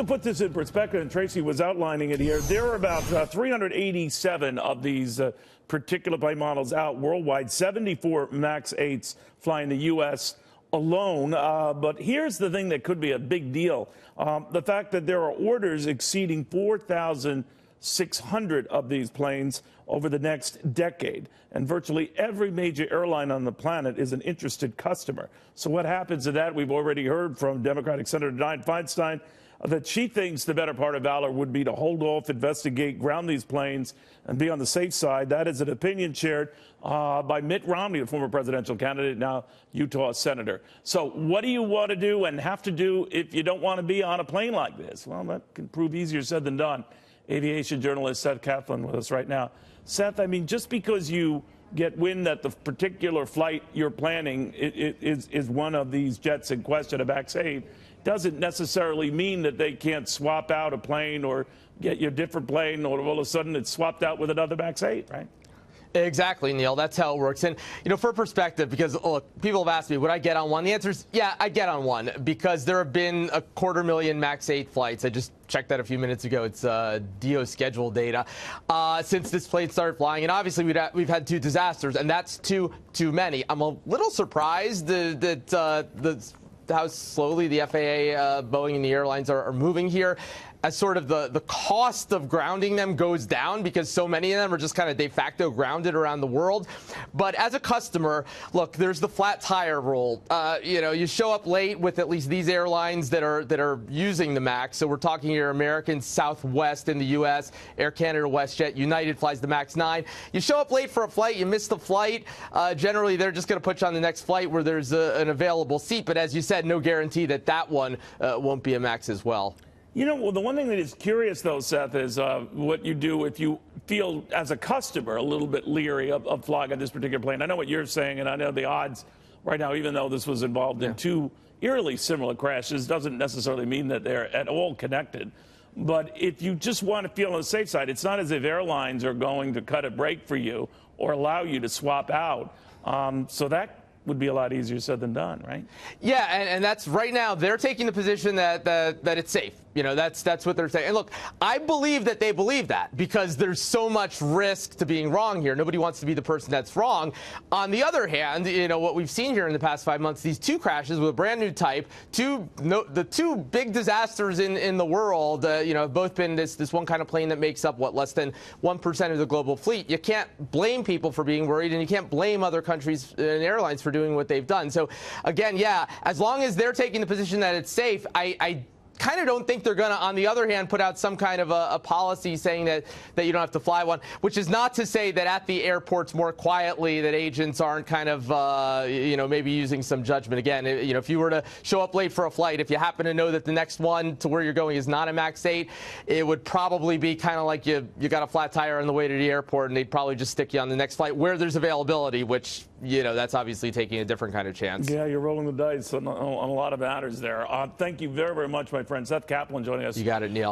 to put this in perspective, and Tracy was outlining it here, there are about 387 of these particular plane models out worldwide, 74 MAX 8s flying the U.S. alone. But here's the thing that could be a big deal. The fact that there are orders exceeding 4,600 of these planes over the next decade. And virtually every major airline on the planet is an interested customer. So what happens to that? We've already heard from Democratic Senator Dianne Feinstein that she thinks the better part of valor would be to hold off, investigate, ground these planes, and be on the safe side. That is an opinion shared by Mitt Romney, the former presidential candidate, now Utah senator. So what do you want to do and have to do if you don't want to be on a plane like this? Well, that can prove easier said than done. Aviation journalist Seth Kaplan with us right now. Seth, I mean, just because you get wind that the particular flight you're planning is one of these jets in question, a MAX 8, doesn't necessarily mean that they can't swap out a plane or get you a different plane, or all of a sudden it's swapped out with another MAX 8, right? Exactly, Neil. That's how it works. And, you know, for perspective, because, look, people have asked me, would I get on one? The answer is, yeah, I get on one, because there have been 250,000 MAX 8 flights. I just checked that a few minutes ago. It's DO schedule data since this plane started flying. And obviously, we've had 2 disasters, and that's too many. I'm a little surprised that how slowly the FAA, Boeing, and the airlines are moving here, as sort of the cost of grounding them goes down, because so many of them are just kind of de facto grounded around the world. But as a customer, look, there's the flat tire rule. You know, you show up late with at least these airlines that are using the MAX. So we're talking here American, Southwest in the U.S., Air Canada, WestJet, United flies the MAX 9. You show up late for a flight, you miss the flight. Generally, they're just going to put you on the next flight where there's an available seat. But as you said, no guarantee that that one won't be a MAX as well. You know, well, the one thing that is curious, though, Seth, is what you do if you feel, as a customer, a little bit leery of flying on this particular plane. I know what you're saying, and I know the odds right now, even though this was involved in 2 eerily similar crashes, doesn't necessarily mean that they're at all connected. But if you just want to feel on the safe side, it's not as if airlines are going to cut a break for you or allow you to swap out. So that would be a lot easier said than done, right? Yeah, and that's right now they're taking the position that it's safe. You know, that's what they're saying. And look, I believe that they believe that, because there's so much risk to being wrong here. Nobody wants to be the person that's wrong. On the other hand, you know, what we've seen here in the past 5 months, these 2 crashes with a brand new type, the 2 big disasters in the world, you know, have both been this one kind of plane that makes up, what, less than 1% of the global fleet. You can't blame people for being worried, and you can't blame other countries and airlines for doing what they've done. So again, yeah, as long as they're taking the position that it's safe, I kind of don't think they're going to, on the other hand, put out some kind of a policy saying that you don't have to fly one, which is not to say that at the airports more quietly that agents aren't kind of, you know, maybe using some judgment. Again, you know, if you were to show up late for a flight, if you happen to know that the next one to where you're going is not a MAX 8, it would probably be kind of like you got a flat tire on the way to the airport, and they'd probably just stick you on the next flight where there's availability, which, you know, that's obviously taking a different kind of chance. Yeah, you're rolling the dice on a lot of matters there. Thank you very, very much, my friend. Seth Kaplan joining us. You got it, Neil.